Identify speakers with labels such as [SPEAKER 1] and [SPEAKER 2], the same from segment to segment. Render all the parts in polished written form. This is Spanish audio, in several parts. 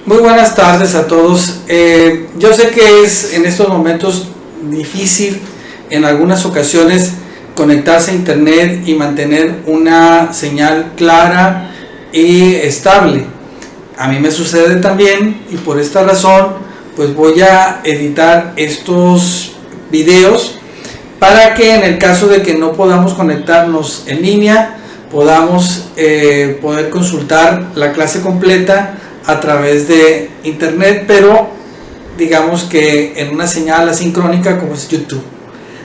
[SPEAKER 1] Muy buenas tardes a todos. Yo sé que es en estos momentos difícil en algunas ocasiones conectarse a internet y mantener una señal clara y estable. A mí me sucede también y por esta razón pues voy a editar estos videos para que en el caso de que no podamos conectarnos en línea podamos poder consultar la clase completa a través de internet, pero digamos que en una señal asincrónica como es YouTube.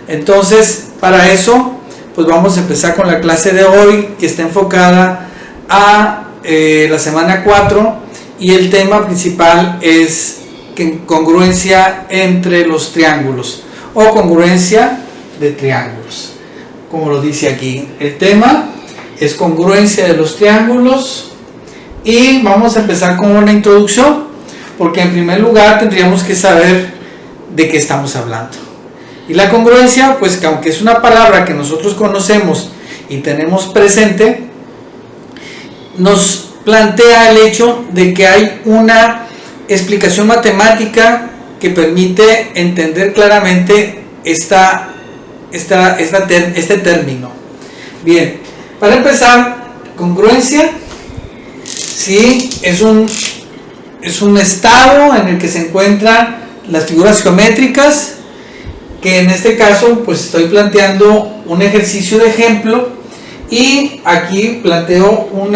[SPEAKER 1] Entonces, para eso pues vamos a empezar con la clase de hoy, que está enfocada a la semana 4, y el tema principal es congruencia entre los triángulos o congruencia de triángulos, como lo dice aquí. El tema es congruencia de los triángulos. Y vamos a empezar con una introducción, porque en primer lugar tendríamos que saber de qué estamos hablando. Y la congruencia, pues que aunque es una palabra que nosotros conocemos y tenemos presente, nos plantea el hecho de que hay una explicación matemática que permite entender claramente este término. Bien, para empezar, congruencia, sí, es un estado en el que se encuentran las figuras geométricas, que en este caso pues estoy planteando un ejercicio de ejemplo, y aquí planteo un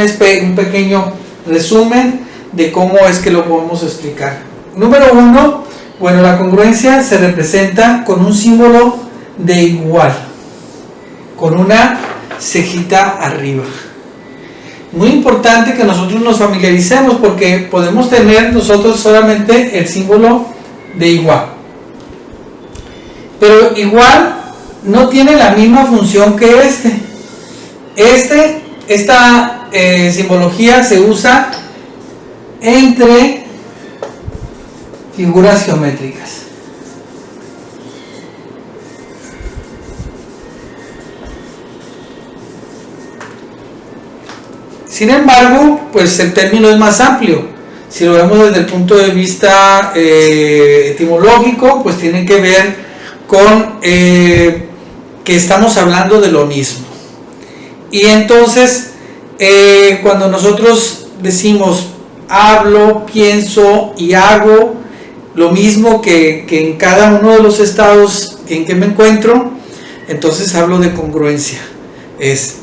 [SPEAKER 1] pequeño resumen de cómo es que lo podemos explicar. Número 1, bueno, la congruencia se representa con un símbolo de igual, con una cejita arriba. Muy importante que nosotros nos familiaricemos, porque podemos tener nosotros solamente el símbolo de igual, pero igual no tiene la misma función que esta simbología se usa entre figuras geométricas. Sin embargo, pues el término es más amplio. Si lo vemos desde el punto de vista etimológico, pues tiene que ver con que estamos hablando de lo mismo. Y entonces, cuando nosotros decimos hablo, pienso y hago lo mismo que en cada uno de los estados en que me encuentro, entonces hablo de congruencia. Es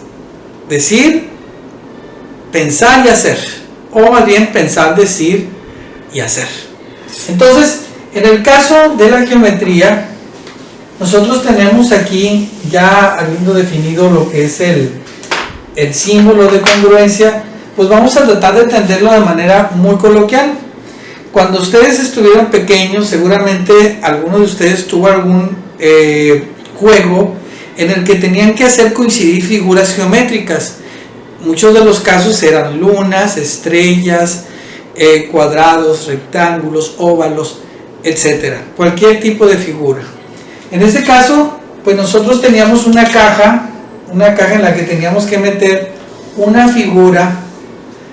[SPEAKER 1] decir, pensar y hacer, o más bien pensar, decir y hacer. Entonces, en el caso de la geometría, nosotros tenemos aquí, ya habiendo definido lo que es el símbolo de congruencia, pues vamos a tratar de entenderlo de manera muy coloquial. Cuando ustedes estuvieron pequeños, seguramente alguno de ustedes tuvo algún juego en el que tenían que hacer coincidir figuras geométricas. Muchos de los casos eran lunas, estrellas, cuadrados, rectángulos, óvalos, etc. Cualquier tipo de figura. En este caso, pues nosotros teníamos una caja en la que teníamos que meter una figura,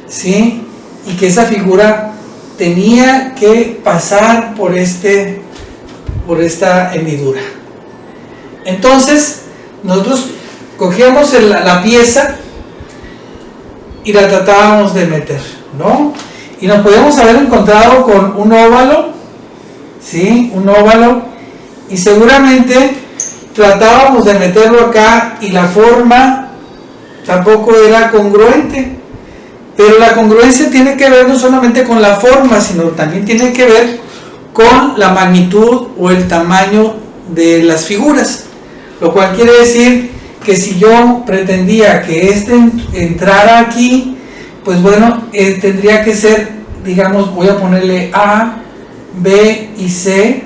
[SPEAKER 1] ¿sí? Y que esa figura tenía que pasar por esta hendidura. Entonces, nosotros cogíamos la pieza y la tratábamos de meter, ¿no? Y nos podíamos haber encontrado con un óvalo, ¿sí? Un óvalo, y seguramente tratábamos de meterlo acá y la forma tampoco era congruente. Pero la congruencia tiene que ver no solamente con la forma, sino también tiene que ver con la magnitud o el tamaño de las figuras, lo cual quiere decir que si yo pretendía que entrara aquí, pues bueno, tendría que ser, digamos, voy a ponerle A, B y C.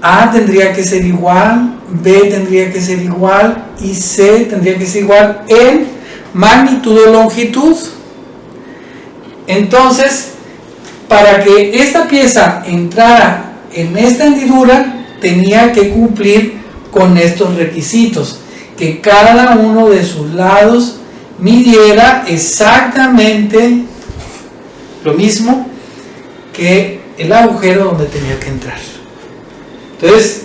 [SPEAKER 1] A tendría que ser igual, B tendría que ser igual y C tendría que ser igual en magnitud o longitud. Entonces, para que esta pieza entrara en esta hendidura, tenía que cumplir con estos requisitos: que cada uno de sus lados midiera exactamente lo mismo que el agujero donde tenía que entrar. Entonces,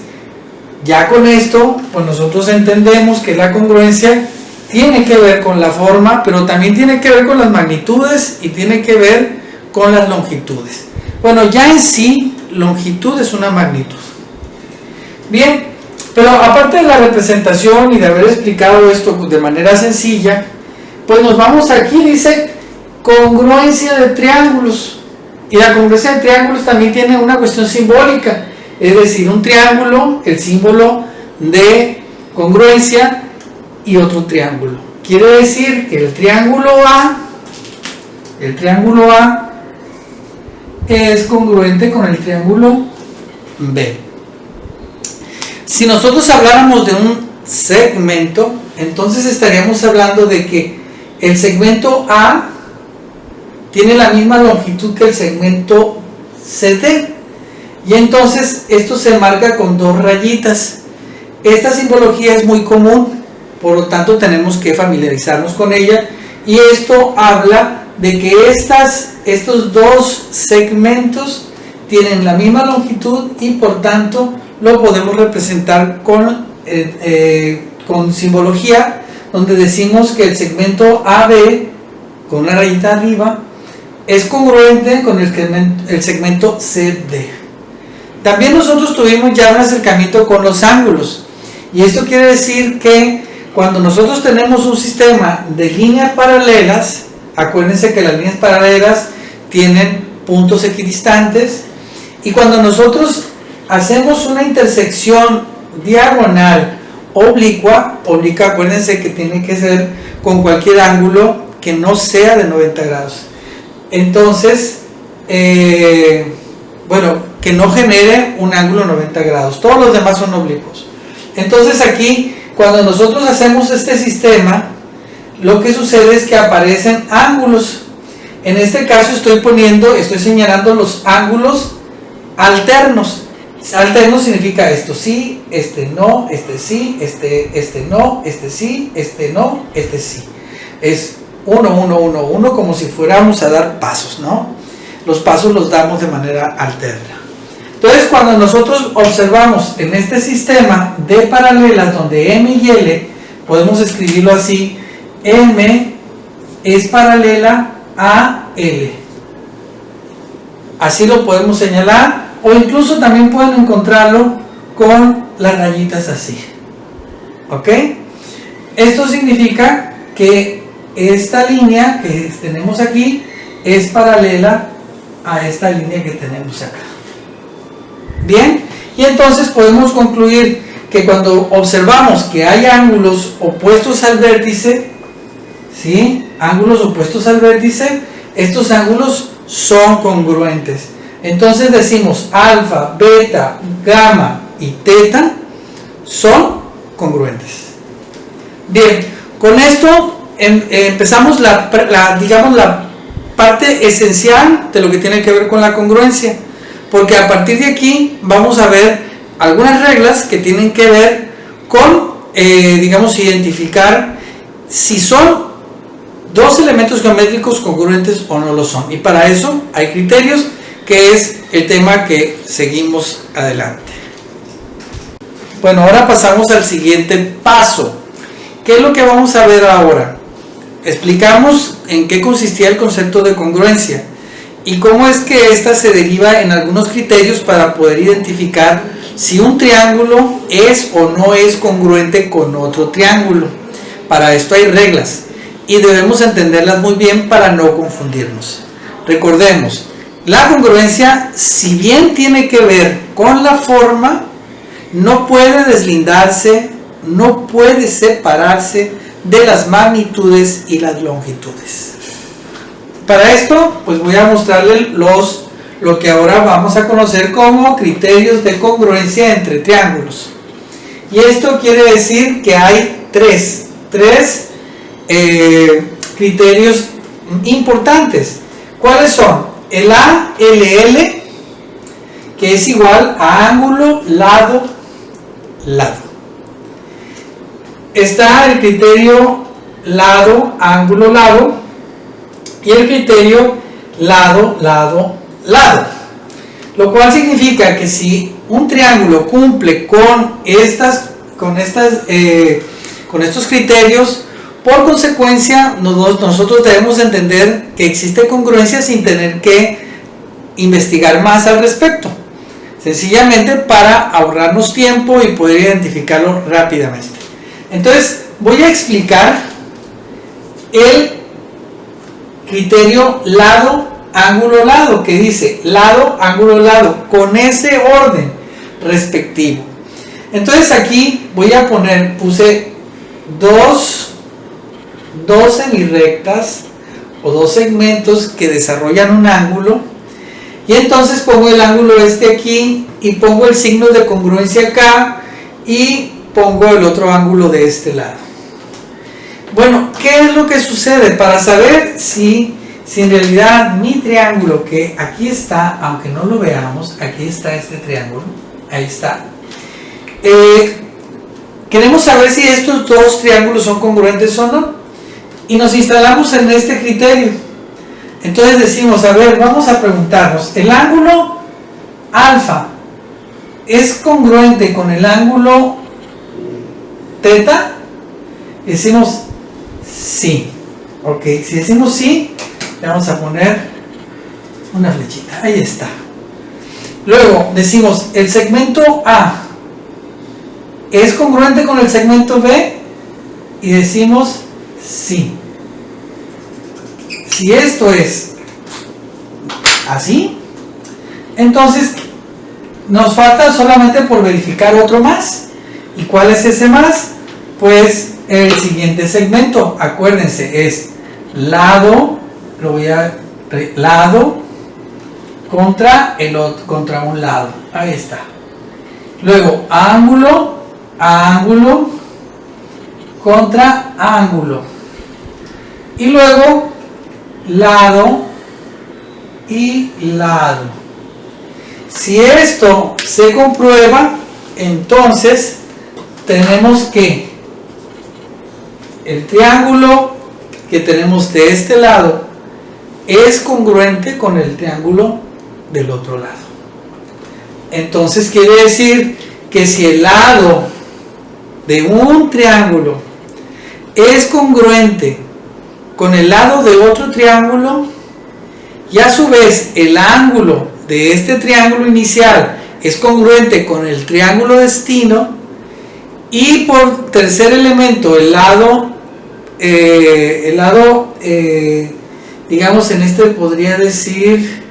[SPEAKER 1] ya con esto, pues nosotros entendemos que la congruencia tiene que ver con la forma, pero también tiene que ver con las magnitudes y tiene que ver con las longitudes. Bueno, ya en sí, longitud es una magnitud. Bien, pero aparte de la representación y de haber explicado esto de manera sencilla, pues nos vamos aquí, dice congruencia de triángulos. Y la congruencia de triángulos también tiene una cuestión simbólica, es decir, un triángulo, el símbolo de congruencia y otro triángulo. Quiere decir que el triángulo A es congruente con el triángulo B. Si nosotros habláramos de un segmento, entonces estaríamos hablando de que el segmento A tiene la misma longitud que el segmento CD, y entonces esto se marca con dos rayitas. Esta simbología es muy común, por lo tanto tenemos que familiarizarnos con ella, y esto habla de que estos dos segmentos tienen la misma longitud y por tanto lo podemos representar con simbología, donde decimos que el segmento AB con una rayita arriba es congruente con el segmento CD. También nosotros tuvimos ya un acercamiento con los ángulos, y esto quiere decir que cuando nosotros tenemos un sistema de líneas paralelas, acuérdense que las líneas paralelas tienen puntos equidistantes, y cuando nosotros hacemos una intersección diagonal oblicua, acuérdense que tiene que ser con cualquier ángulo que no sea de 90 grados. Entonces, que no genere un ángulo 90 grados, todos los demás son oblicuos. Entonces aquí, cuando nosotros hacemos este sistema, lo que sucede es que aparecen ángulos. En este caso estoy señalando los ángulos alternos. Alterno significa esto sí, este no, este sí, este no, este sí, este no, este sí. Es 1, 1, 1, 1, como si fuéramos a dar pasos, ¿no? Los pasos los damos de manera alterna. Entonces, cuando nosotros observamos en este sistema de paralelas donde M y L, podemos escribirlo así: M es paralela a L. Así lo podemos señalar, o incluso también pueden encontrarlo con las rayitas así. ¿Ok? Esto significa que esta línea que tenemos aquí es paralela a esta línea que tenemos acá. Bien, y entonces podemos concluir que cuando observamos que hay ángulos opuestos al vértice, ¿sí? Ángulos opuestos al vértice, estos ángulos son congruentes. Entonces decimos alfa, beta, gamma y teta son congruentes. Bien, con esto empezamos la parte esencial de lo que tiene que ver con la congruencia, porque a partir de aquí vamos a ver algunas reglas que tienen que ver con, identificar si son dos elementos geométricos congruentes o no lo son, y para eso hay criterios, que es el tema que seguimos adelante. Bueno, ahora pasamos al siguiente paso. ¿Qué es lo que vamos a ver ahora? Explicamos en qué consistía el concepto de congruencia y cómo es que ésta se deriva en algunos criterios para poder identificar si un triángulo es o no es congruente con otro triángulo. Para esto hay reglas y debemos entenderlas muy bien para no confundirnos. Recordemos, la congruencia, si bien tiene que ver con la forma, no puede deslindarse, no puede separarse de las magnitudes y las longitudes. Para esto, pues voy a mostrarles lo que ahora vamos a conocer como criterios de congruencia entre triángulos. Y esto quiere decir que hay tres criterios importantes. ¿Cuáles son? El ALL, que es igual a ángulo, lado, lado. Está el criterio lado, ángulo, lado, y el criterio lado, lado, lado. Lo cual significa que si un triángulo cumple con estos criterios, por consecuencia nosotros debemos entender que existe congruencia sin tener que investigar más al respecto, sencillamente para ahorrarnos tiempo y poder identificarlo rápidamente. Entonces voy a explicar el criterio lado, ángulo, lado, que dice lado, ángulo, lado, con ese orden respectivo. Entonces aquí voy a puse dos semirectas o dos segmentos que desarrollan un ángulo, y entonces pongo el ángulo aquí y pongo el signo de congruencia acá y pongo el otro ángulo de este lado. Bueno, ¿qué es lo que sucede? Para saber si en realidad mi triángulo, que aquí está, aunque no lo veamos, aquí está este triángulo, ahí está. Queremos saber si estos dos triángulos son congruentes o no, y nos instalamos en este criterio. Entonces decimos, a ver, vamos a preguntarnos, ¿el ángulo alfa es congruente con el ángulo teta? Y decimos sí. Ok, si decimos sí, le vamos a poner una flechita, ahí está. Luego decimos, ¿el segmento A es congruente con el segmento B? Y decimos sí. Si esto es así, entonces nos falta solamente por verificar otro más. ¿Y cuál es ese más? Pues el siguiente segmento, acuérdense, es lado, lado contra contra un lado, ahí está. Luego ángulo, ángulo contra ángulo, y luego lado y lado. Si esto se comprueba, entonces tenemos que el triángulo que tenemos de este lado es congruente con el triángulo del otro lado. Entonces quiere decir que si el lado de un triángulo es congruente con el lado de otro triángulo, y a su vez el ángulo de este triángulo inicial es congruente con el triángulo destino, y por tercer elemento el lado digamos, en este podría decir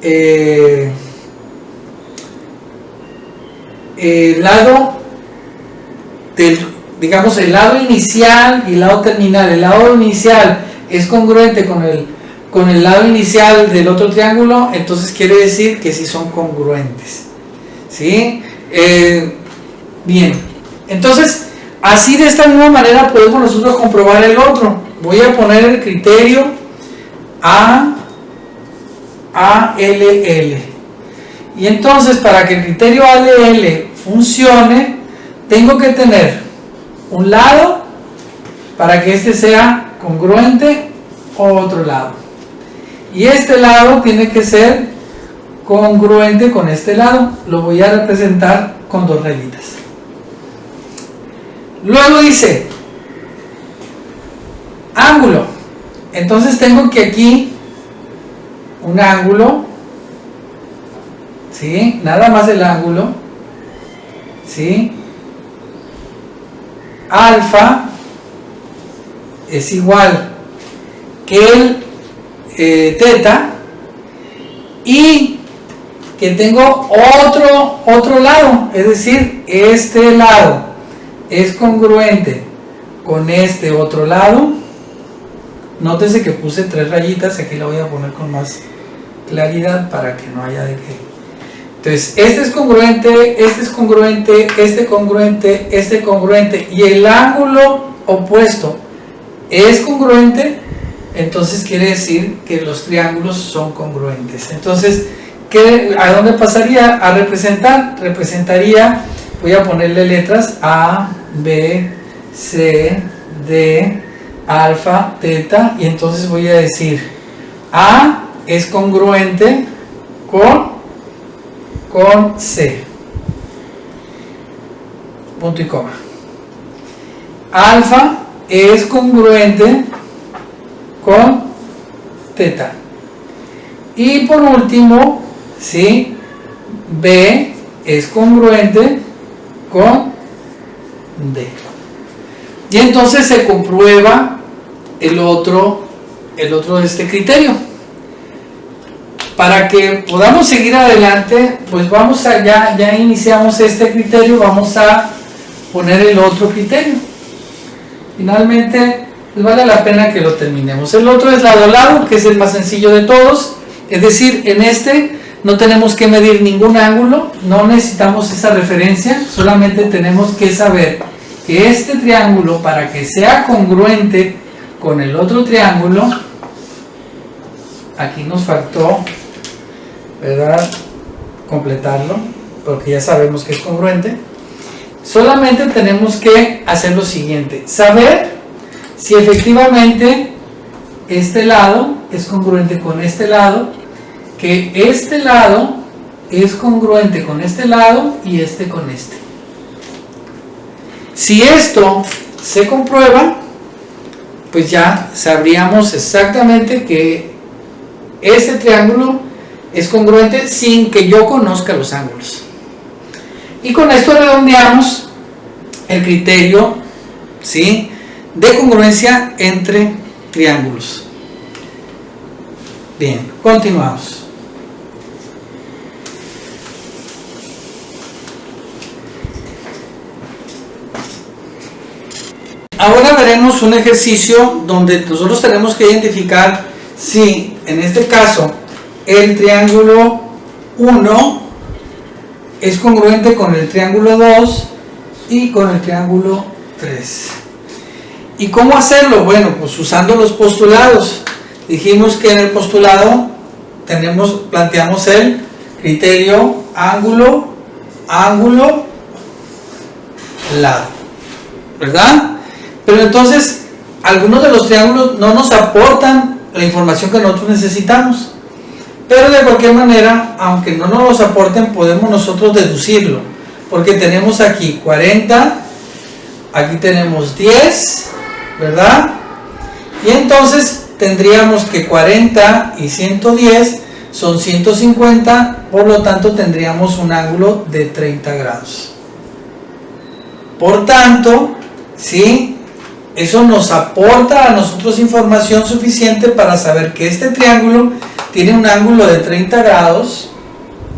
[SPEAKER 1] el lado del, digamos, el lado inicial y el lado terminal. El lado inicial es congruente con el lado inicial del otro triángulo, entonces quiere decir que sí son congruentes, ¿sí? Bien, entonces así de esta misma manera podemos nosotros comprobar el otro. Voy a poner el criterio ALL, y entonces para que el criterio ALL funcione tengo que tener un lado para que este sea congruente o otro lado, y este lado tiene que ser congruente con este lado. Lo voy a representar con dos rayitas. Luego dice ángulo, entonces tengo que aquí un ángulo, ¿sí? Nada más el ángulo, ¿sí? Alfa es igual que el teta, y que tengo otro lado, es decir, este lado es congruente con este otro lado. Nótese que puse tres rayitas, aquí la voy a poner con más claridad para que no haya de qué. Entonces, este es congruente, este es congruente, este congruente, este congruente, y el ángulo opuesto es congruente, entonces quiere decir que los triángulos son congruentes. Entonces, ¿a dónde pasaría a representar? Representaría, voy a ponerle letras A, B, C, D, alfa, teta, y entonces voy a decir A es congruente con con C, punto y coma. Alfa es congruente con teta. Y por último, ¿sí?, B es congruente con D. Y entonces se comprueba el otro de este criterio. Para que podamos seguir adelante, pues vamos a, ya iniciamos este criterio, vamos a poner el otro criterio. Finalmente, pues vale la pena que lo terminemos. El otro es lado a lado, que es el más sencillo de todos. Es decir, en este no tenemos que medir ningún ángulo, no necesitamos esa referencia, solamente tenemos que saber que este triángulo, para que sea congruente con el otro triángulo, aquí nos faltó, ¿verdad?, completarlo, porque ya sabemos que es congruente. Solamente tenemos que hacer lo siguiente: saber si efectivamente este lado es congruente con este lado, que este lado es congruente con este lado y este con este. Si esto se comprueba, pues ya sabríamos exactamente que este triángulo es congruente sin que yo conozca los ángulos. Y con esto redondeamos el criterio, ¿sí?, de congruencia entre triángulos. Bien, continuamos. Ahora veremos un ejercicio donde nosotros tenemos que identificar si, en este caso, el triángulo 1 es congruente con el triángulo 2 y con el triángulo 3. ¿Y cómo hacerlo? Bueno, pues usando los postulados. Dijimos que en el postulado planteamos el criterio ángulo, ángulo, lado, ¿verdad? Pero entonces, algunos de los triángulos no nos aportan la información que nosotros necesitamos. Pero de cualquier manera, aunque no nos los aporten, podemos nosotros deducirlo. Porque tenemos aquí 40, aquí tenemos 10, ¿verdad? Y entonces tendríamos que 40 y 110 son 150, por lo tanto tendríamos un ángulo de 30 grados. Por tanto, ¿sí?, eso nos aporta a nosotros información suficiente para saber que este triángulo tiene un ángulo de 30 grados,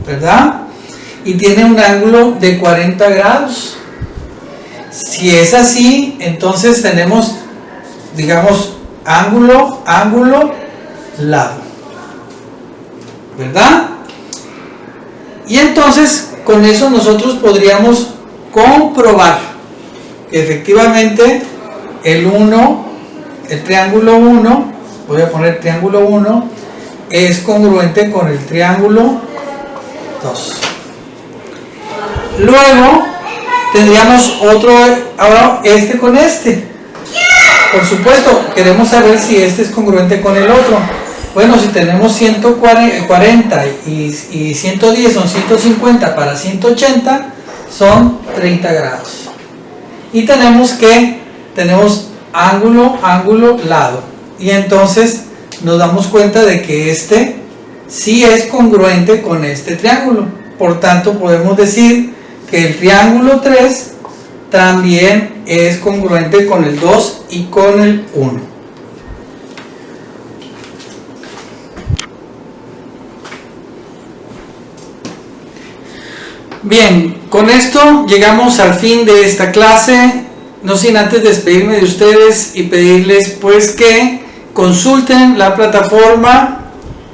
[SPEAKER 1] ¿verdad?, y tiene un ángulo de 40 grados. Si es así, entonces tenemos, digamos, ángulo, ángulo, lado, ¿verdad? Y entonces con eso nosotros podríamos comprobar que efectivamente el triángulo 1, voy a poner triángulo 1, es congruente con el triángulo 2. Luego tendríamos otro, ahora este con este. Por supuesto, queremos saber si este es congruente con el otro. Bueno, si tenemos 140 y 110 son 150 para 180, son 30 grados. Y tenemos ángulo, ángulo, lado. Y entonces nos damos cuenta de que este sí es congruente con este triángulo. Por tanto, podemos decir que el triángulo 3 también es congruente con el 2 y con el 1. Bien, con esto llegamos al fin de esta clase, no sin antes despedirme de ustedes y pedirles pues que consulten la plataforma,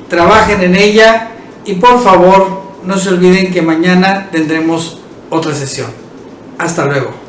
[SPEAKER 1] trabajen en ella y por favor no se olviden que mañana tendremos otra sesión. Hasta luego.